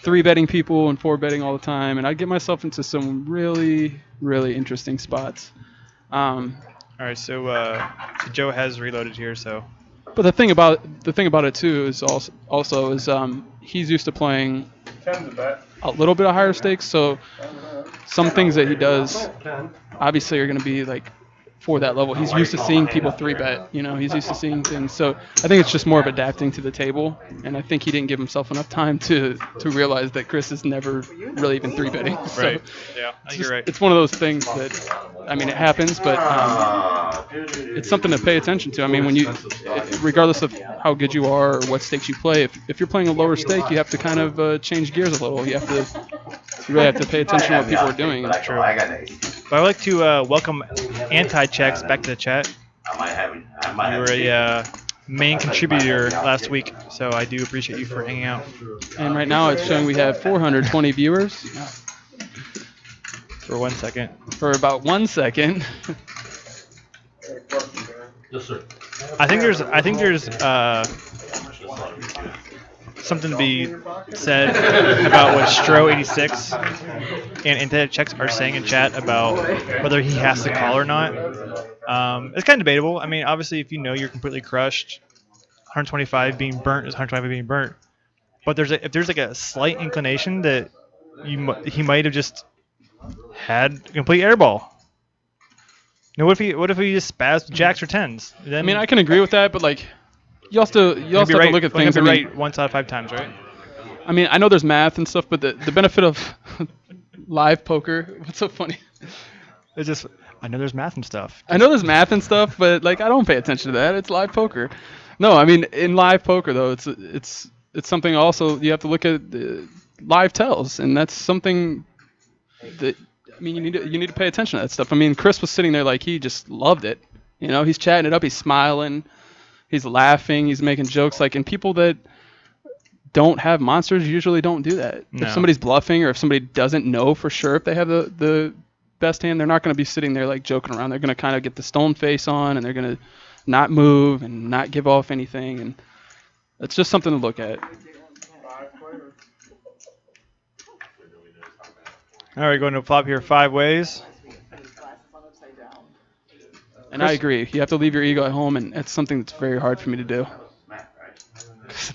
3-betting people and 4-betting all the time, and I'd get myself into some really, really interesting spots. All right, so Joe has reloaded here, so. But the thing about it too is also he's used to playing a little bit of higher stakes, so some things that he does obviously are going to be like for that level. He's used to seeing people 3-bet, he's used to seeing things. So I think it's just more of adapting to the table, and I think he didn't give himself enough time to realize that Chris is never really even 3-betting. So right. Yeah, I think you're right. It's one of those things that, I mean, it happens, but it's something to pay attention to. I mean, regardless of how good you are or what stakes you play, if you're playing a lower stake, you have to kind of change gears a little. You really have to pay attention to what people are doing. That's true. But I'd like to welcome Anti-Checks back to the chat. You were a main contributor last week, so I do appreciate you for hanging out. And right now it's showing we have 420 viewers. For 1 second. For about 1 second. Yes, sir. I think there's something to be said about what Stro86 and Internet Checks are saying in chat about whether he has to call or not. It's kind of debatable. I mean, obviously, if you know you're completely crushed, 125 being burnt is 125 being burnt. But if there's like a slight inclination that he might have just had a complete airball. You know, what if he just spazzed jacks or tens? Then I mean, I can agree with that, but like, you also he'll have be to right, look at he'll things. be I mean, right once out of 5 times, right? I mean, I know there's math and stuff, but the benefit of live poker, what's so funny? It's just I know there's math and stuff. I know there's math and stuff, but like I don't pay attention to that. It's live poker. No, I mean in live poker though, it's something also you have to look at the live tells, and that's something that I mean you need to pay attention to that stuff. I mean Chris was sitting there like he just loved it. You know, he's chatting it up, he's smiling, he's laughing, he's making jokes like, and people that don't have monsters usually don't do that. No. If somebody's bluffing or if somebody doesn't know for sure if they have the best hand, they're not going to be sitting there like joking around. They're going to kind of get the stone face on, and they're going to not move and not give off anything, and it's just something to look at. All right, going to flop here 5 ways. And I agree. You have to leave your ego at home, and it's something that's very hard for me to do.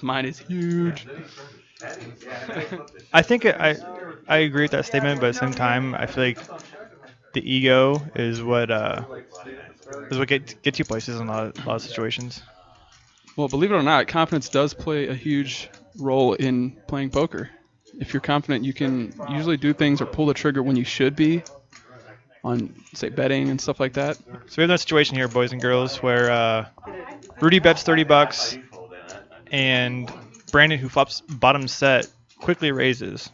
Mine is huge. I think I agree with that statement, but at the same time, I feel like the ego is what gets you places in a lot of situations. Well, believe it or not, confidence does play a huge role in playing poker. If you're confident, you can usually do things or pull the trigger when you should be on, say, betting and stuff like that. So we have that situation here, boys and girls, where Rudy bets $30, and Brandon, who flops bottom set, quickly raises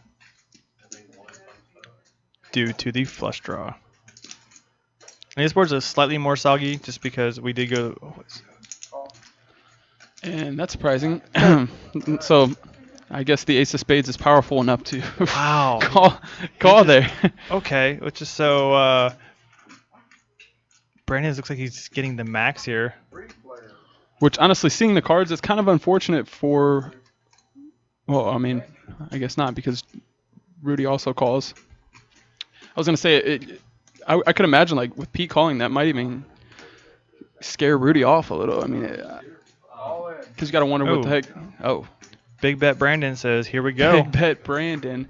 due to the flush draw. And this board's a slightly more soggy just because we did go. And that's surprising. So I guess the ace of spades is powerful enough to Wow. call there. Okay, which is so. Brandon looks like he's getting the max here. Which, honestly, seeing the cards, it's kind of unfortunate for... Well, I mean, I guess not, because Rudy also calls. I was going to say, I could imagine, like, with Pete calling, that might even scare Rudy off a little. I mean, because you got to wonder what the heck... Oh. Big bet Brandon says, here we go. Big bet Brandon.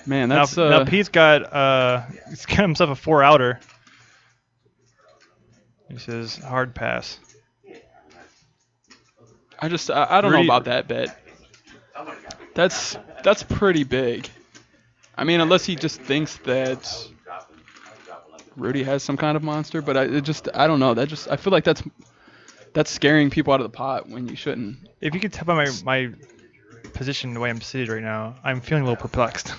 Man, that's... Now Pete's got himself a 4-outer. He says, hard pass. I don't know about that bet. That's pretty big. I mean, unless he just thinks that Rudy has some kind of monster, but I don't know. I feel like that's scaring people out of the pot when you shouldn't. If you could tell by my position the way I'm seated right now, I'm feeling a little perplexed.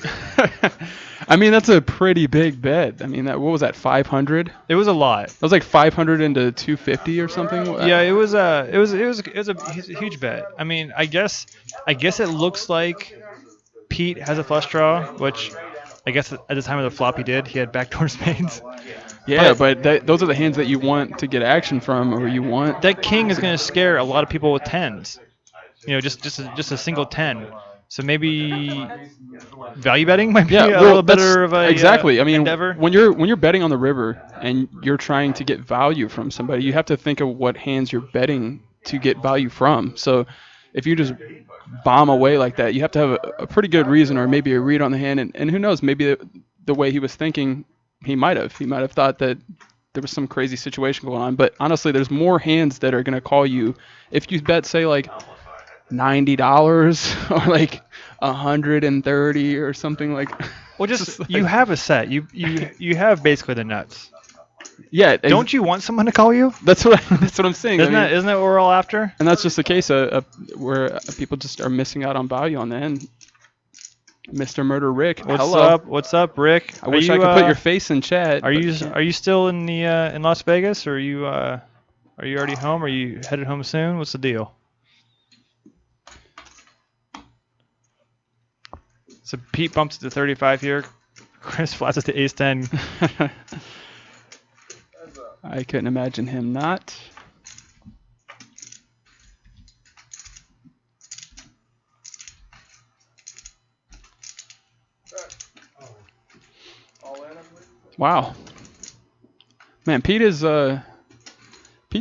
I mean, that's a pretty big bet. I mean, what was that, 500? It was a lot. That was like 500 into 250 or something. Yeah, it was a huge bet. I mean, I guess it looks like Pete has a flush draw, which I guess at the time of the flop he did. He had backdoor spades. Yeah, but those are the hands that you want to get action from, or you want. That king is going to scare a lot of people with tens. You know, just a single 10. So maybe value betting might be a little better of a exactly. I mean, endeavor. when you're betting on the river and you're trying to get value from somebody, you have to think of what hands you're betting to get value from. So if you just bomb away like that, you have to have a pretty good reason or maybe a read on the hand. And who knows, maybe the way he was thinking, he might have thought that there was some crazy situation going on. But honestly, there's more hands that are going to call you if you bet, say, like $90 or like 130 or something like. Well, just like, you have a set. You have basically the nuts. Yeah. Don't you want someone to call you? That's what I'm saying. Isn't that what we're all after? And that's just the case where people just are missing out on value on the end. Mr. Murder Rick. Hello. What's up, Rick? I wish I could put your face in chat. Are you still in the in Las Vegas, or are you already home? Are you headed home soon? What's the deal? So Pete bumps to 35 here. Chris flats it to ace 10. I couldn't imagine him not. Wow. Man, Pete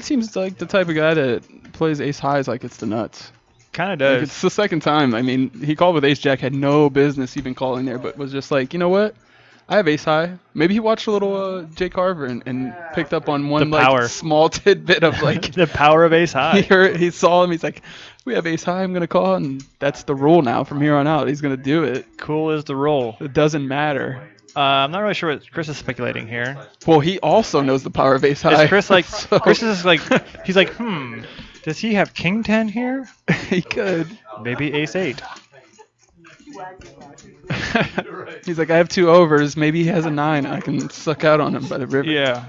seems like the type of guy that plays ace highs like it's the nuts. Kind of Like does. it's the second time. I mean, he called with ace jack, had no business even calling there, but was just like, you know what? I have ace high. Maybe he watched a little Jay Carver and picked up on one The like power. small tidbit of like The power of ace high. he saw him. He's like, we have ace high. I'm gonna call, and that's the rule now from here on out. He's gonna do it. Cool as the roll. It doesn't matter. I'm not really sure what Chris is speculating here. Well, he also knows the power of ace high. Is Chris like? So- Chris is like. He's like, does he have king 10 here? he could. Maybe ace 8. He's like, I have 2 overs. Maybe he has a 9. I can suck out on him by the river. Yeah.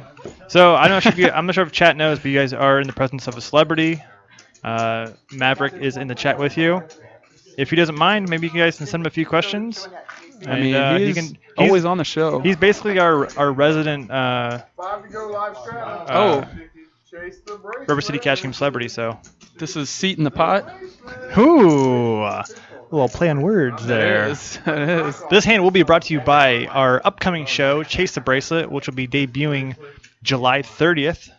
So I'm not sure if chat knows, but you guys are in the presence of a celebrity. Maverick is in the chat with you. If he doesn't mind, maybe you guys can send him a few questions. I mean, And, he's always on the show. He's basically our resident 5 to go live strat. Oh. Chase the bracelet. River City Cash Game celebrity. So, This is seat in the pot. ooh, a little play on words there. It is. It is. This hand will be brought to you by our upcoming show, Chase the Bracelet, which will be debuting July 30th.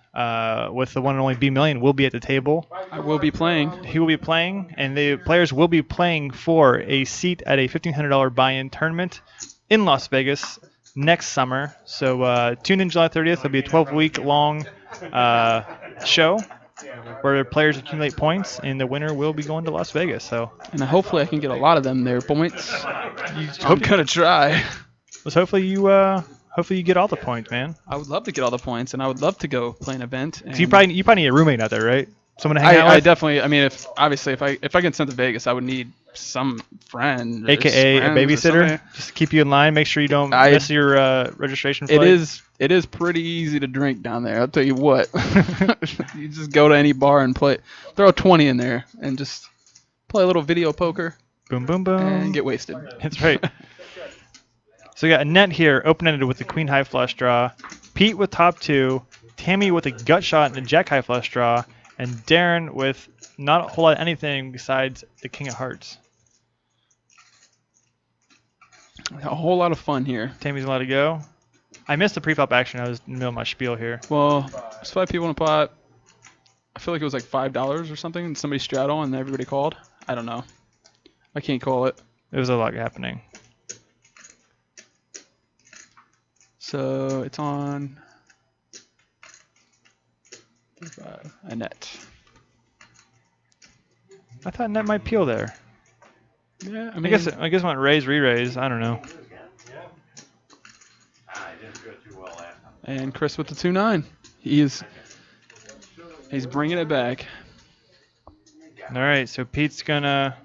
With the one and only B Million will be at the table. I will be playing. He will be playing, and the players will be playing for a seat at a $1,500 buy-in tournament in Las Vegas next summer. So tune in July 30th. It'll be a 12-week-long show where players accumulate points, and the winner will be going to Las Vegas. So And hopefully I can get a lot of them there points. I'm gonna try. let's hopefully you get all the points, man. I would love to get all the points, and I would love to go play an event. And So you probably need a roommate out there, right? Someone to hang out I with, definitely. I mean, if I get sent to Vegas, I would need some friend, or aka a friends or babysitter, something. just to keep you in line. Make sure you don't I- miss your registration flight. It is pretty easy to drink down there. I'll tell you what. You just go to any bar and throw a 20 in there, and just play a little video poker Boom, boom, boom. and get wasted. That's right. So we got Annette here, open-ended with the queen high flush draw, Pete with top 2, Tammy with a gut shot and a jack high flush draw, and Darren with not a whole lot of anything besides the king of hearts. A whole lot of fun here. Tammy's allowed to go. I missed the pre-flop action. I was in the middle of my spiel here. Well, it's 5 people in a pot. I feel like it was like $5 or something, and somebody straddled and everybody called. I don't know. I can't call it. There was a lot happening. So it's on Annette. I thought Annette might peel there. Yeah, I I mean, guess I went raise, re-raise. I don't know. and Chris with the 2-9. He's bringing it back. All right, so Pete's gonna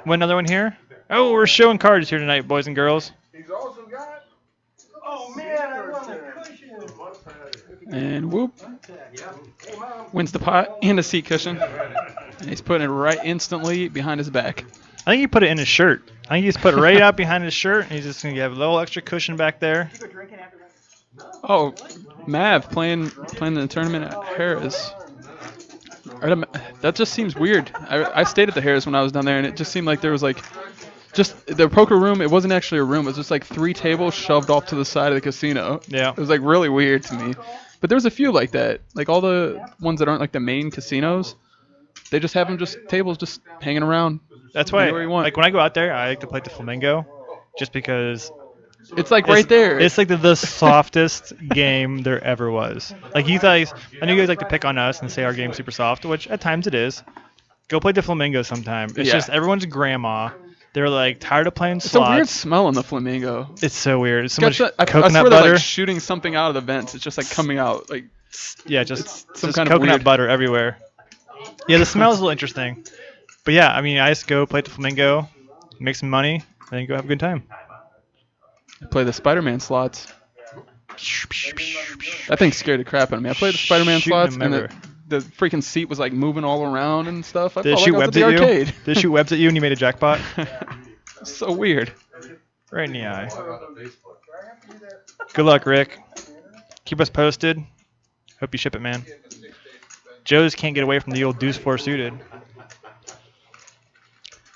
win another one here. Oh, we're showing cards here tonight, boys and girls. He's also got. Oh man, I love the cushion. And whoop. Wins the pot and a seat cushion. And he's putting it right instantly behind his back. I think he put it in his shirt. I think he just put it right out behind his shirt, and he's just gonna have a little extra cushion back there. You go drinking after that? Oh, Mav playing the tournament at Harris. That just seems weird. I stayed at the Harris when I was down there, and it just seemed like there was like just the poker room. It wasn't actually a room. It was just like 3 tables shoved off to the side of the casino. Yeah. It was like really weird to me. But there was a few like that. Like all the ones that aren't like the main casinos, they just have them just tables just hanging around. That's why, Anywhere you want. like when I go out there, I like to play the Flamingo, just because It's like right there. It's like the softest game there ever was. Like you guys, I know you guys like to pick on us and say our game's super soft, which at times it is. Go play the Flamingo sometime. It's Yeah. just everyone's grandma. They're like tired of playing It's a weird slots. smell in the Flamingo. It's so weird. It's so Got much that- I coconut swear they're butter. like shooting something out of the vents. It's just like coming out. Like Yeah, just some just kind of coconut weird- butter everywhere. Yeah, the smell is a little interesting. But yeah, I mean, I just go play the Flamingo, make some money, and then go have a good time. play the Spider-Man slots. That thing scared the crap out of me. I played the Spider-Man Shooting slots, them and everywhere. the freaking seat was like moving all around and stuff. I Did it felt shoot like I was webs at at the you? arcade. Did it shoot webs at you and you made a jackpot? So weird. Right in the eye. Good luck, Rick. Keep us posted. Hope you ship it, man. Joe's can't get away from the old deuce 4 suited.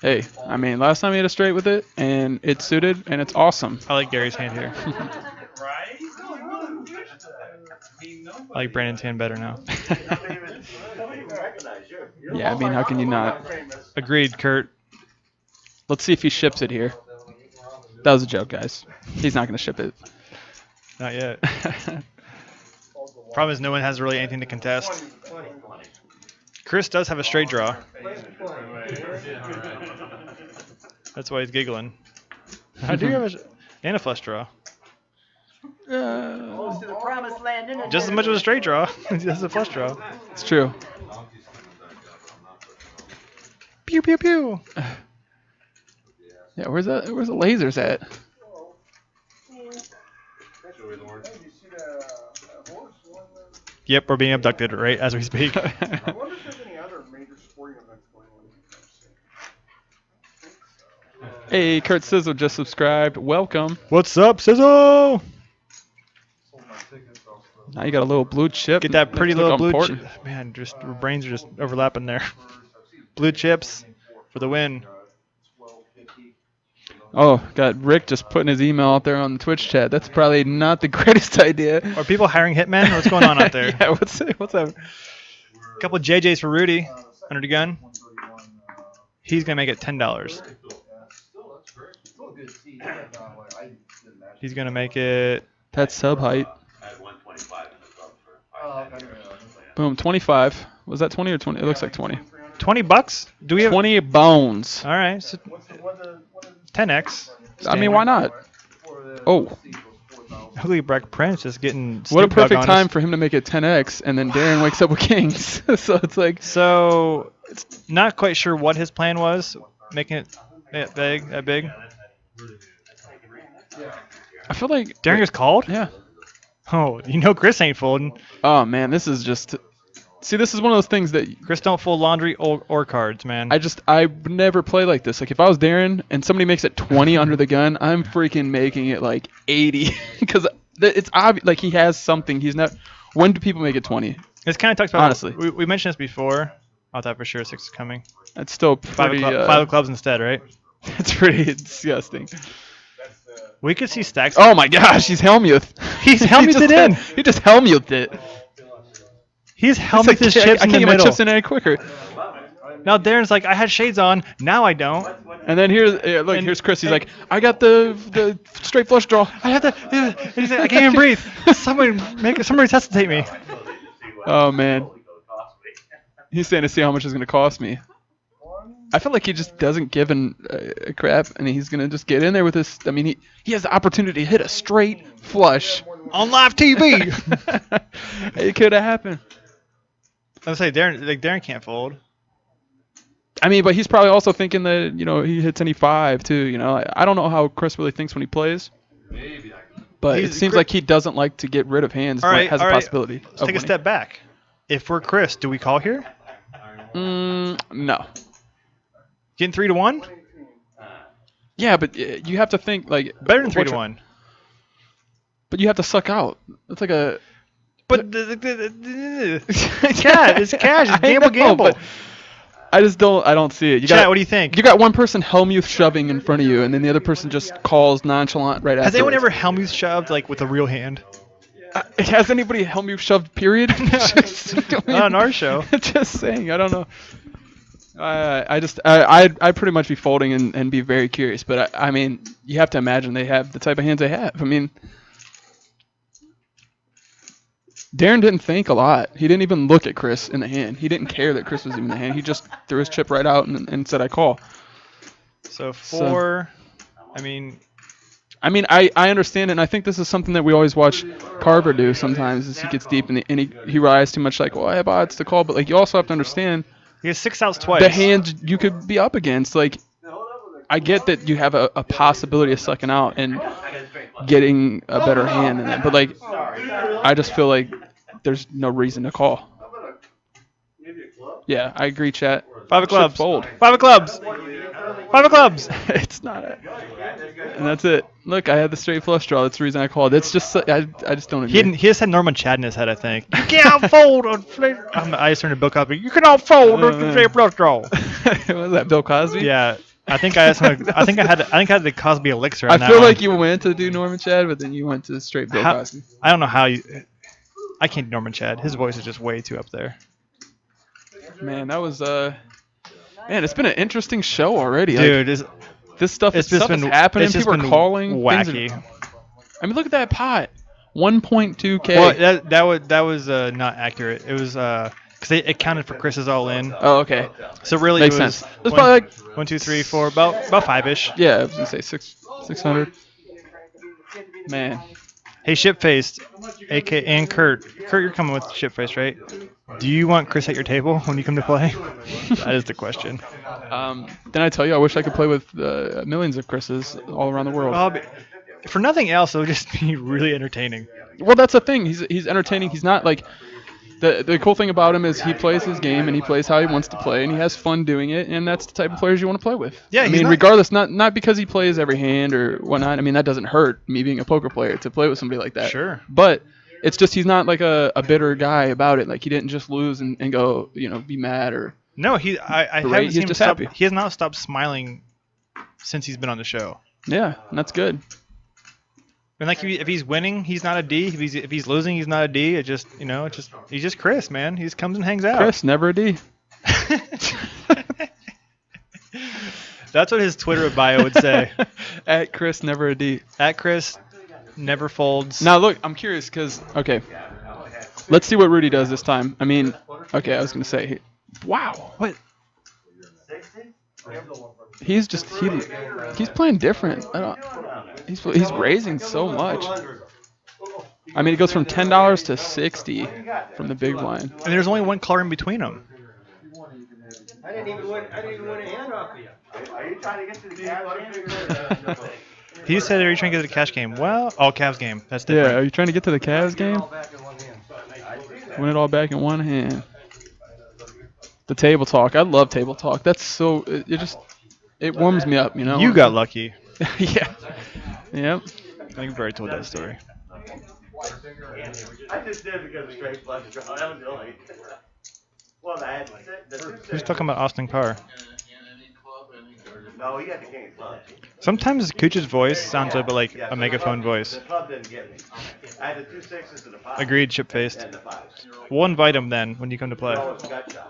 Hey, I mean, last time he had a straight with it, and it's suited, and it's awesome. I like Gary's hand here. I like Brandon's hand better now. Yeah, I mean, how can you not? Agreed, Kurt. Let's see if he ships it here. That was a joke, guys. He's not going to ship it. Not yet. Problem is, no one has really anything to contest. Chris does have a straight draw. That's why he's giggling. I do have and a flush draw. Close to the promised land, isn't it? Just as much of a straight draw as a flush draw. It's true. Pew pew pew. Yeah, where's the lasers at? Yep, we're being abducted right as we speak. I wonder if there's any other major sporting events going on. Hey, Kurt Sizzle just subscribed. Welcome. What's up, Sizzle? Now you got a little blue chip. Get that pretty Makes it little look blue important. chip. Man, just our brains are just overlapping there. Blue chips for the win. Oh, got Rick just putting his email out there on the Twitch chat. That's probably not the greatest idea. Are people hiring hitmen? What's going on out there? Yeah, what's up? A couple JJs for Rudy under the gun. He's gonna make it $10. He's gonna make it. That's sub height. I had 125 in the club for. Boom, 25. Was that 20 or 20? It looks like 20. $20? Do we have 20 bones. All right, so 10x. I mean, why not? Oh, Holy Breck Prince is getting. what a Snoop Dogg perfect on time us. for him to make it 10x, and then Darren wakes up with kings. So it's like, So, it's not quite sure what his plan was, making it that big. I feel like Darren gets called? Yeah. Oh, you know Chris ain't folding. Oh man, this is just. See, this is one of those things that Chris don't fold laundry or cards, man. I would never play like this. Like if I was Darren and somebody makes it 20 under the gun, I'm freaking making it like 80 because it's obvious. Like he has something. He's not. When do people make it 20? It's kind of talks about. Honestly. We mentioned this before. I thought for sure 6 is coming. That's still pretty. Five of clubs instead, right? It's pretty disgusting. We could see stacks. Oh my gosh, he's Helmuth. He's Helmuthed it in. He just Helmuthed it. He's helmet his I chips can't in the get my middle. chips in any quicker. Now Darren's like, I had shades on. Now I don't. And then here's Chris. He's like, I got the straight flush draw. I have to. And he's like, I can't even breathe. Somebody resuscitate me. Oh man. He's saying to see how much it's gonna cost me. I feel like he just doesn't give a crap, and he's gonna just get in there with this. I mean, he has the opportunity to hit a straight flush On live TV. It could have happened. I was say Darren can't fold. I mean, but he's probably also thinking that he hits any 5 too. I don't know how Chris really thinks when he plays, Maybe I can. but it seems like he doesn't like to get rid of hands. All when right, it has a possibility. Let's take a step back. If we're Chris, do we call here? No. Getting 3 to 1? Yeah, but you have to think like Better than 3 to 1. But you have to suck out. That's like a. But it's cash. It's cash. It's I know, gamble. but I don't see it. Chat, what do you think? You got one person Helmuth shoving in front of you, and then the other person just calls nonchalant right after. Has anyone ever Helmuth shoved like with a real hand? Has anybody Helmuth shoved? Period. Not on our show. Just saying. I don't know. I'd pretty much be folding and be very curious, but I mean, you have to imagine they have the type of hands they have. I mean, Darren didn't think a lot. He didn't even look at Chris in the hand. He didn't care that Chris was even in the hand. He just threw his chip right out and said, "I call." So 4. I mean, I understand it, and I think this is something that we always watch Carver do sometimes. Is he gets deep and he relies too much, like, well, I have odds to call, but like you also have to understand he has 6 outs twice. the hands you could be up against. Like, I get that you have a possibility of sucking out and getting a better hand than that, but like, I just feel like there's no reason to call. Yeah, I agree, chat. 5 of clubs. Should fold. 5 of clubs. 5 of clubs. It's not it. And that's it. Look, I had the straight flush draw. That's the reason I called. It's just I just don't agree. He just had Norman Chad in his head, I think. You can't fold on flip. I just turned to Bill Cosby. You cannot fold on man. flip flush draw. Was that Bill Cosby? Yeah, I think I had the Cosby elixir. On I that feel one. like you went to do Norman Chad, but then you went to straight Bill How- Cosby. I don't know how you. I can't do Norman Chad. His voice is just way too up there. Man, that was man, it's been an interesting show already. Dude, This stuff it's is just been happening. It's just People are been calling. wacky. I mean, look at that pot. 1.2K. Well, that was not accurate. It was because it counted for Chris's all in. Oh, okay. So really, Makes it was sense. It's probably like 1, 2, 3, 4, about 5ish. yeah, I was gonna say 600. Man, Hey, Shipfaced, AK and Kurt. Kurt, you're coming with Shipfaced, right? Do you want Chris at your table when you come to play? That is the question. then I tell you, I wish I could play with millions of Chris's all around the world. Well, for nothing else, it would just be really entertaining. Well, that's the thing. He's entertaining. He's not like the cool thing about him is he plays his game and he plays how he wants to play and he has fun doing it, and that's the type of players you want to play with. Yeah, I he's mean, not- regardless, not because he plays every hand or whatnot. I mean, that doesn't hurt me being a poker player to play with somebody like that. Sure. But it's just he's not like a bitter guy about it. Like he didn't just lose and go, be mad or. No, I Right, haven't he's seen him just stop. happy. He has not stopped smiling since he's been on the show. Yeah, and that's good. And like if he's winning, he's not a D. If he's losing, he's not a D. It just he's just Chris, man. He just comes and hangs out. Chris, never a D. That's what his Twitter bio would say. At Chris, never a D. At Chris, never folds. Now look, I'm curious because let's see what Rudy does this time. I mean, okay, I was gonna say, wow, what? He's just he's playing different. He's raising so much. I mean, it goes from $10 to $60 from the big blind. And there's only one color in between them. I didn't even win a hand off of you. Are you trying to get to the cash game? He said, "Are you trying to get to the cash game?" Well, Cavs game. That's Yeah, different. are you trying to get to the Cavs game? All back in one hand. Win it all back in one hand. The table talk. I love table talk. That's so it warms me up, You got lucky. yeah. Yep. I think I've already told that story. I just did because of straight flush draw. That was the only. Well, I had the two Who's talking about Austin Carr? No, he got the king of clubs. Sometimes Cooch's voice sounds a bit like a megaphone voice. The club didn't get me. I had the 2 6s and the 5. Agreed, Ship-faced. And the 5s. We'll invite him then when you come to play. Always a gut shot.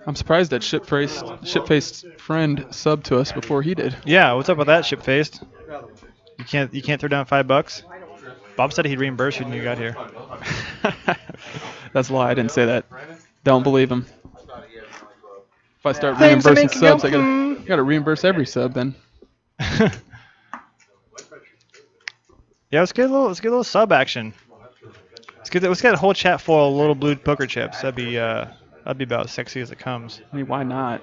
I'm surprised that shit-faced friend subbed to us before he did. Yeah, what's up with that, Ship-faced? You can't throw down $5? Bob said he'd reimburse you when you got here. That's a lie. I didn't say that. Don't believe him. If I start Things that reimbursing make you go, subs, I gotta reimburse every sub then. Yeah, let's get a little sub action. Let's get a whole chat full of little blue poker chips. That'd be about as sexy as it comes. I mean, why not?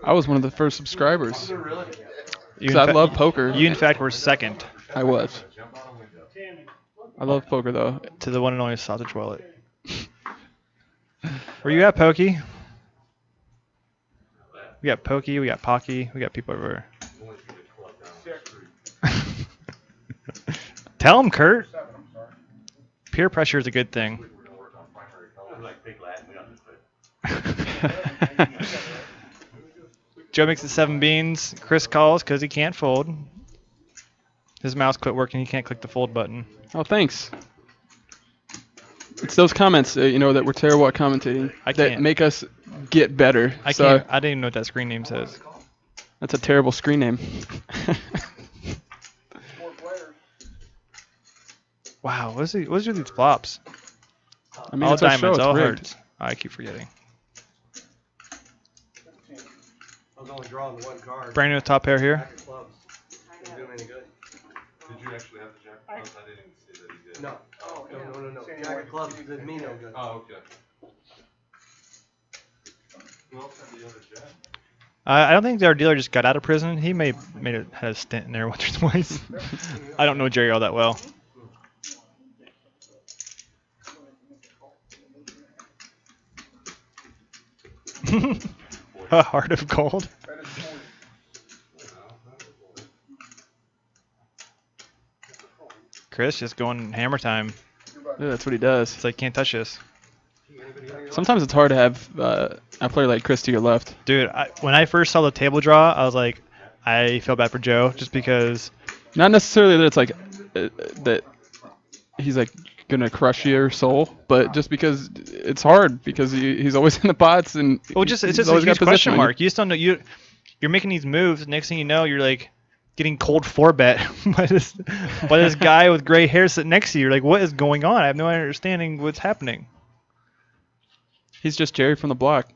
I was one of the first subscribers. You, 'Cause I love poker. You, in fact, were second I was. I love poker though. to the one and only Sausage Wallet. Where you at, Pokey? We got Pokey, we got Pocky, we got people everywhere. Tell him, Kurt. Peer pressure is a good thing. Like big Latin, we understood. Joe makes it 7 beans. Chris calls because he can't fold. His mouse quit working. He can't click the fold button. Oh, thanks. It's those comments, that we're terrible at commentating I that can't. make us get better. I So can't. I didn't even know what that screen name says. that's a terrible screen name. Wow, what's with these flops? I mean, All it's our show. diamonds, It's all rigged. hearts. I keep forgetting. I was only drawing one card. Brandon with top pair here. Jack of clubs. Didn't do him any good. Did you actually have the jack of clubs? I didn't see that he did. No. No. Jack of clubs did me no good. Oh, okay. Who else had the other jack? I don't think our dealer just got out of prison. He had a stint in there once or twice. I don't know Jerry all that well. A heart of gold. Chris just going hammer time. Yeah, that's what he does. It's like, can't touch this. Sometimes it's hard to have a player like Chris to your left. Dude, when I first saw the table draw, I was like, I feel bad for Joe just because. Not necessarily that it's like that he's like gonna crush your soul, but just because it's hard because he's always in the pots and Well, it's he's just a always got huge question position on you. mark. You just don't know. You're making these moves. Next thing you know, you're like getting cold 4-bet by this guy with gray hair sitting next to you. You're like, what is going on? I have no understanding what's happening. He's just Jerry from the block.